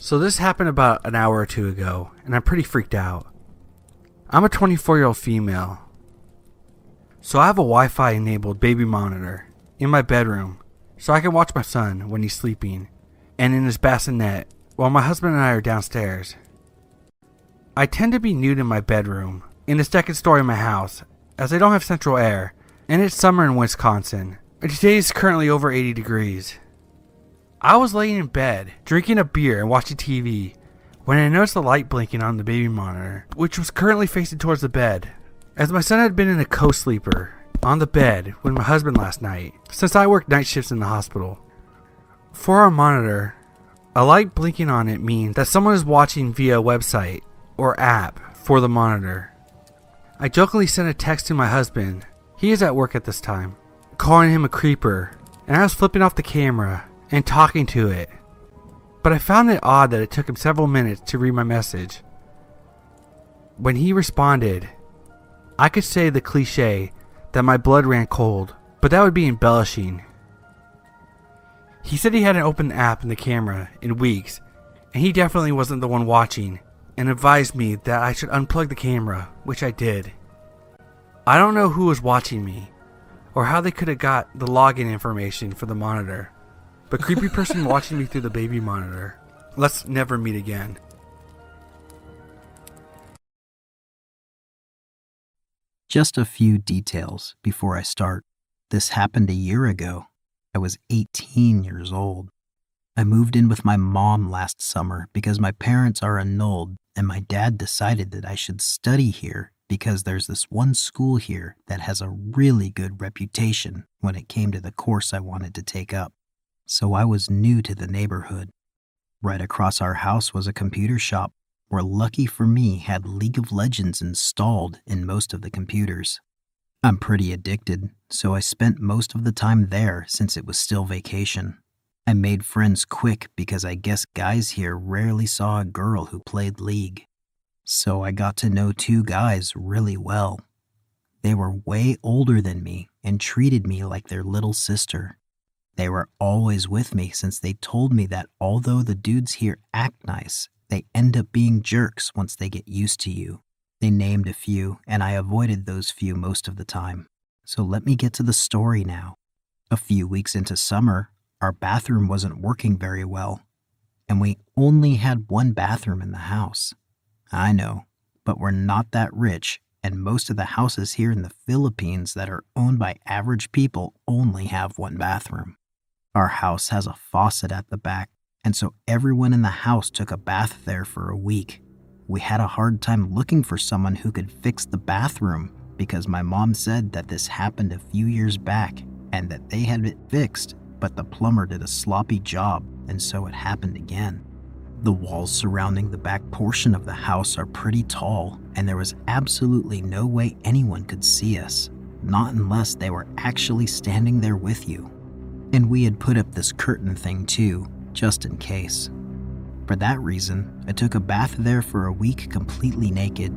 So this happened about an hour or two ago, and I'm pretty freaked out. I'm a 24-year-old female. So I have a Wi-Fi enabled baby monitor in my bedroom so I can watch my son when he's sleeping and in his bassinet while my husband and I are downstairs. I tend to be nude in my bedroom in the second story of my house as I don't have central air and it's summer in Wisconsin. Today is currently over 80 degrees. I was laying in bed, drinking a beer and watching TV, when I noticed the light blinking on the baby monitor, which was currently facing towards the bed, as my son had been in a co-sleeper on the bed with my husband last night, since I work night shifts in the hospital. For our monitor, a light blinking on it means that someone is watching via a website or app for the monitor. I jokingly sent a text to my husband, he is at work at this time, calling him a creeper, and I was flipping off the camera and talking to it, but I found it odd that it took him several minutes to read my message. When he responded, I could say the cliche that my blood ran cold, but that would be embellishing. He said he hadn't opened the app in the camera in weeks, and he definitely wasn't the one watching, and advised me that I should unplug the camera, which I did. I don't know who was watching me, or how they could have got the login information for the monitor. But creepy person watching me through the baby monitor. Let's never meet again. Just a few details before I start. This happened a year ago. I was 18 years old. I moved in with my mom last summer because my parents are annulled and my dad decided that I should study here because there's this one school here that has a really good reputation when it came to the course I wanted to take up. So I was new to the neighborhood. Right across our house was a computer shop where, lucky for me, had League of Legends installed in most of the computers. I'm pretty addicted, so I spent most of the time there since it was still vacation. I made friends quick because I guess guys here rarely saw a girl who played League. So I got to know two guys really well. They were way older than me and treated me like their little sister. They were always with me since they told me that although the dudes here act nice, they end up being jerks once they get used to you. They named a few, and I avoided those few most of the time. So let me get to the story now. A few weeks into summer, our bathroom wasn't working very well, and we only had one bathroom in the house. I know, but we're not that rich, and most of the houses here in the Philippines that are owned by average people only have one bathroom. Our house has a faucet at the back, and so everyone in the house took a bath there for a week. We had a hard time looking for someone who could fix the bathroom because my mom said that this happened a few years back and that they had it fixed, but the plumber did a sloppy job, and so it happened again. The walls surrounding the back portion of the house are pretty tall, and there was absolutely no way anyone could see us, not unless they were actually standing there with you. And we had put up this curtain thing too, just in case. For that reason, I took a bath there for a week completely naked.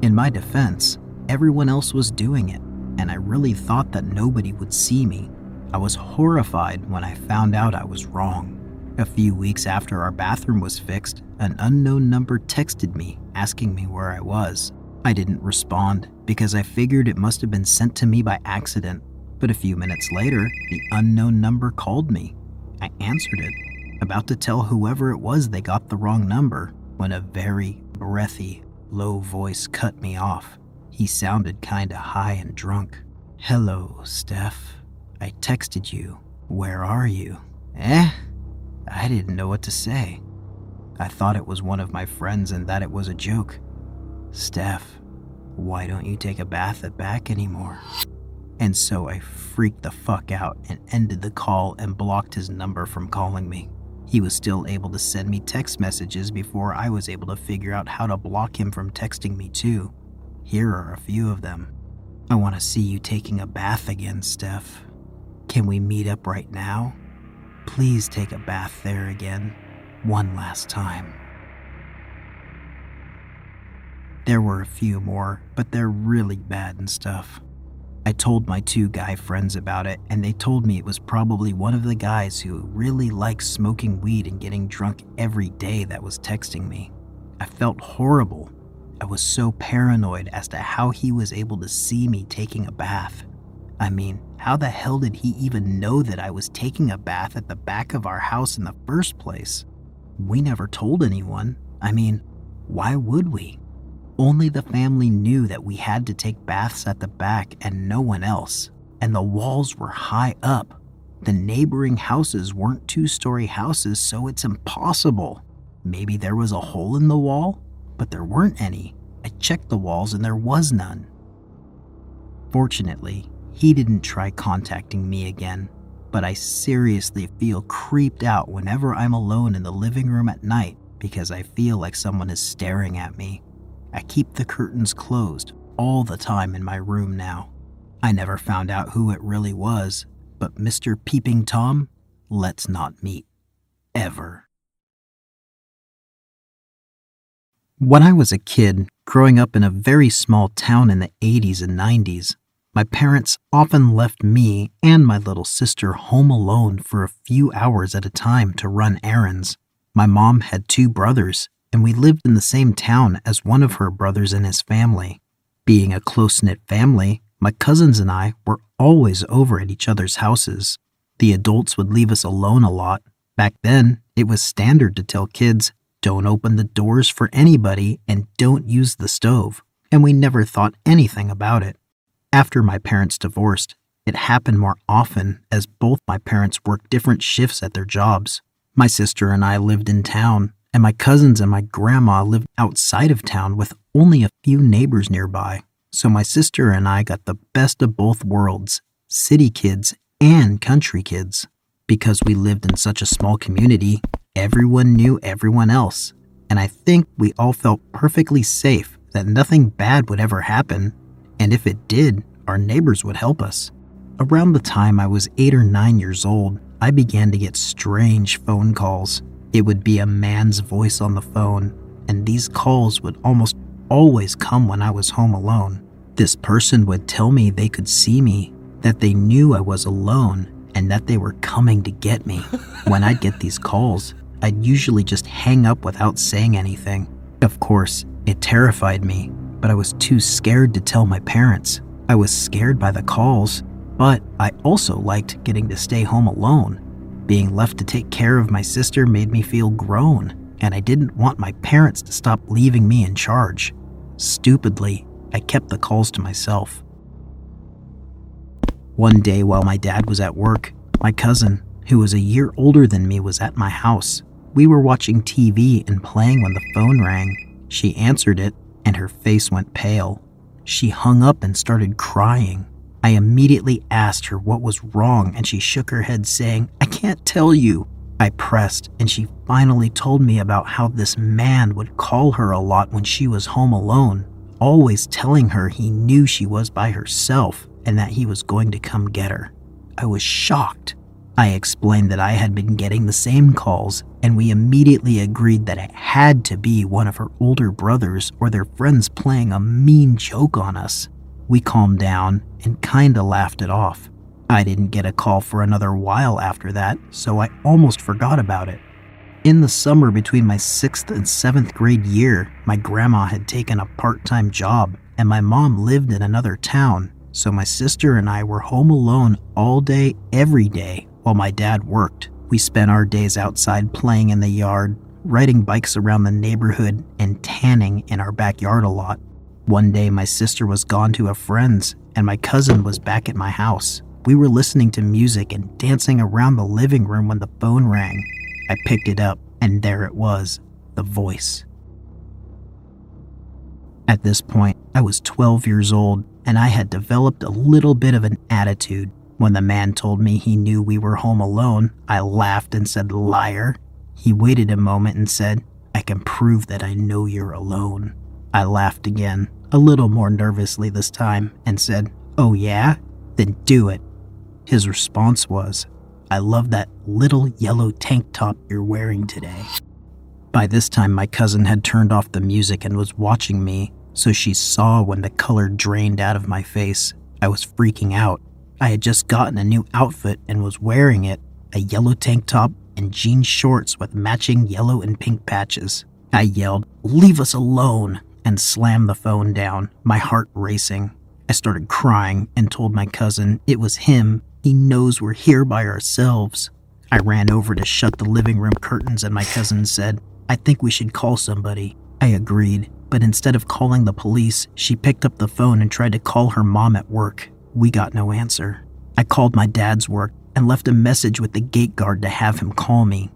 In my defense, everyone else was doing it, and I really thought that nobody would see me. I was horrified when I found out I was wrong. A few weeks after our bathroom was fixed, an unknown number texted me asking me where I was. I didn't respond because I figured it must have been sent to me by accident. But a few minutes later, the unknown number called me. I answered it, about to tell whoever it was they got the wrong number, when a very breathy, low voice cut me off. He sounded kinda high and drunk. "Hello, Steph. I texted you. Where are you?" I didn't know what to say. I thought it was one of my friends and that it was a joke. "Steph, why don't you take a bath at back anymore?" And so I freaked the fuck out and ended the call and blocked his number from calling me. He was still able to send me text messages before I was able to figure out how to block him from texting me too. Here are a few of them. "I want to see you taking a bath again, Steph. Can we meet up right now? Please take a bath there again, one last time." There were a few more, but they're really bad and stuff. I told my 2 guy friends about it, and they told me it was probably one of the guys who really likes smoking weed and getting drunk every day that was texting me. I felt horrible. I was so paranoid as to how he was able to see me taking a bath. I mean, how the hell did he even know that I was taking a bath at the back of our house in the first place? We never told anyone. I mean, why would we? Only the family knew that we had to take baths at the back and no one else. And the walls were high up. The neighboring houses weren't 2-story houses, so it's impossible. Maybe there was a hole in the wall, but there weren't any. I checked the walls and there was none. Fortunately, he didn't try contacting me again, but I seriously feel creeped out whenever I'm alone in the living room at night because I feel like someone is staring at me. I keep the curtains closed all the time in my room now. I never found out who it really was, but Mr. Peeping Tom, let's not meet. Ever. When I was a kid, growing up in a very small town in the 80s and 90s, my parents often left me and my little sister home alone for a few hours at a time to run errands. My mom had 2 brothers, and we lived in the same town as one of her brothers and his family. Being a close-knit family, my cousins and I were always over at each other's houses. The adults would leave us alone a lot. Back then, it was standard to tell kids, don't open the doors for anybody and don't use the stove, and we never thought anything about it. After my parents divorced, it happened more often as both my parents worked different shifts at their jobs. My sister and I lived in town, and my cousins and my grandma lived outside of town with only a few neighbors nearby. So my sister and I got the best of both worlds, city kids and country kids. Because we lived in such a small community, everyone knew everyone else, and I think we all felt perfectly safe that nothing bad would ever happen, and if it did, our neighbors would help us. Around the time I was 8 or 9 years old, I began to get strange phone calls. It would be a man's voice on the phone, and these calls would almost always come when I was home alone. This person would tell me they could see me, that they knew I was alone, and that they were coming to get me. When I'd get these calls, I'd usually just hang up without saying anything. Of course, it terrified me, but I was too scared to tell my parents. I was scared by the calls, but I also liked getting to stay home alone. Being left to take care of my sister made me feel grown, and I didn't want my parents to stop leaving me in charge. Stupidly, I kept the calls to myself. One day while my dad was at work, my cousin, who was a year older than me, was at my house. We were watching TV and playing when the phone rang. She answered it, and her face went pale. She hung up and started crying. I immediately asked her what was wrong, and she shook her head saying, "I can't tell you." I pressed, and she finally told me about how this man would call her a lot when she was home alone, always telling her he knew she was by herself and that he was going to come get her. I was shocked. I explained that I had been getting the same calls, and we immediately agreed that it had to be one of her older brothers or their friends playing a mean joke on us. We calmed down and kinda laughed it off. I didn't get a call for another while after that, so I almost forgot about it. In the summer between my 6th and 7th grade year, my grandma had taken a part-time job, and my mom lived in another town, so my sister and I were home alone all day, every day, while my dad worked. We spent our days outside playing in the yard, riding bikes around the neighborhood, and tanning in our backyard a lot. One day my sister was gone to a friend's, and my cousin was back at my house. We were listening to music and dancing around the living room when the phone rang. I picked it up, and there it was, the voice. At this point, I was 12 years old, and I had developed a little bit of an attitude. When the man told me he knew we were home alone, I laughed and said, "Liar." He waited a moment and said, "I can prove that I know you're alone." I laughed again, a little more nervously this time, and said, "Oh yeah? Then do it." His response was, "I love that little yellow tank top you're wearing today." By this time, my cousin had turned off the music and was watching me, so she saw when the color drained out of my face, I was freaking out. I had just gotten a new outfit and was wearing it, a yellow tank top and jean shorts with matching yellow and pink patches. I yelled, "Leave us alone," and slammed the phone down, my heart racing. I started crying and told my cousin it was him. He knows we're here by ourselves. I ran over to shut the living room curtains and my cousin said, "I think we should call somebody." I agreed, but instead of calling the police, she picked up the phone and tried to call her mom at work. We got no answer. I called my dad's work and left a message with the gate guard to have him call me.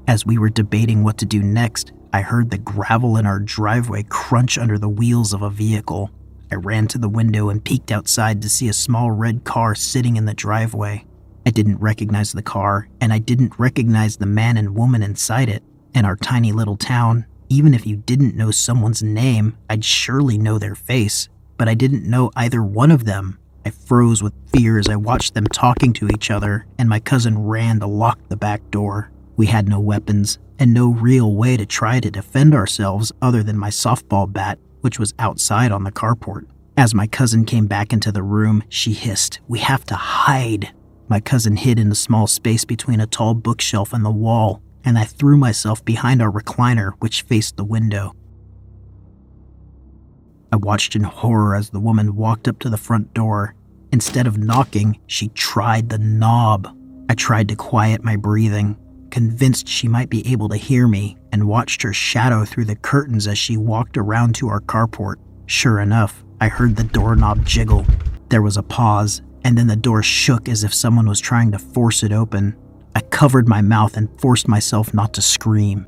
As we were debating what to do next, I heard the gravel in our driveway crunch under the wheels of a vehicle. I ran to the window and peeked outside to see a small red car sitting in the driveway. I didn't recognize the car, and I didn't recognize the man and woman inside it. In our tiny little town, even if you didn't know someone's name, I'd surely know their face, but I didn't know either one of them. I froze with fear as I watched them talking to each other, and my cousin ran to lock the back door. We had no weapons, and no real way to try to defend ourselves other than my softball bat, which was outside on the carport. As my cousin came back into the room, she hissed, "We have to hide." My cousin hid in a small space between a tall bookshelf and the wall, and I threw myself behind our recliner, which faced the window. I watched in horror as the woman walked up to the front door. Instead of knocking, she tried the knob. I tried to quiet my breathing, convinced she might be able to hear me, and watched her shadow through the curtains as she walked around to our carport. Sure enough, I heard the doorknob jiggle. There was a pause, and then the door shook as if someone was trying to force it open. I covered my mouth and forced myself not to scream.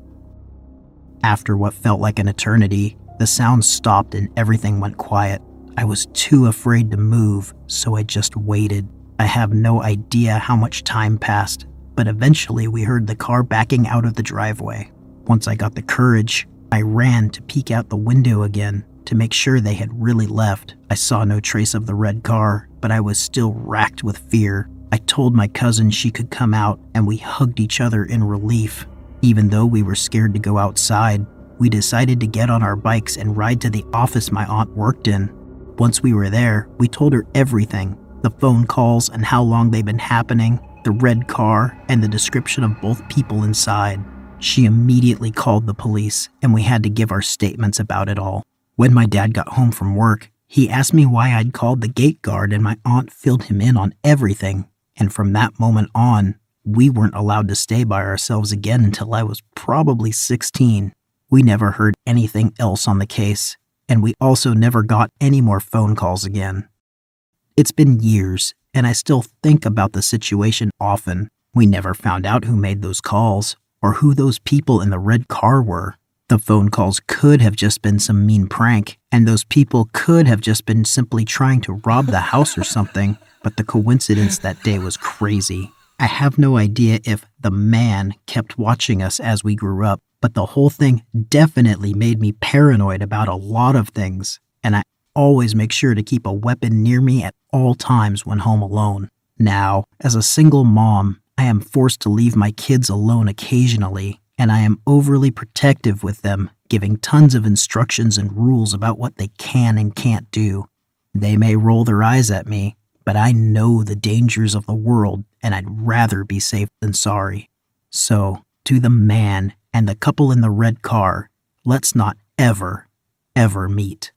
After what felt like an eternity, the sound stopped and everything went quiet. I was too afraid to move, so I just waited. I have no idea how much time passed, but eventually we heard the car backing out of the driveway. Once I got the courage, I ran to peek out the window again to make sure they had really left. I saw no trace of the red car, but I was still racked with fear. I told my cousin she could come out, and we hugged each other in relief. Even though we were scared to go outside, we decided to get on our bikes and ride to the office my aunt worked in. Once we were there, we told her everything, the phone calls and how long they'd been happening, the red car, and the description of both people inside. She immediately called the police, and we had to give our statements about it all. When my dad got home from work, he asked me why I'd called the gate guard, and my aunt filled him in on everything. And from that moment on, we weren't allowed to stay by ourselves again until I was probably 16. We never heard anything else on the case, and we also never got any more phone calls again. It's been years, and I still think about the situation often. We never found out who made those calls, or who those people in the red car were. The phone calls could have just been some mean prank, and those people could have just been simply trying to rob the house or something, but the coincidence that day was crazy. I have no idea if the man kept watching us as we grew up, but the whole thing definitely made me paranoid about a lot of things, and I always make sure to keep a weapon near me at all times when home alone. Now, as a single mom, I am forced to leave my kids alone occasionally, and I am overly protective with them, giving tons of instructions and rules about what they can and can't do. They may roll their eyes at me, but I know the dangers of the world, and I'd rather be safe than sorry. So, to the man and the couple in the red car, let's not ever, ever meet.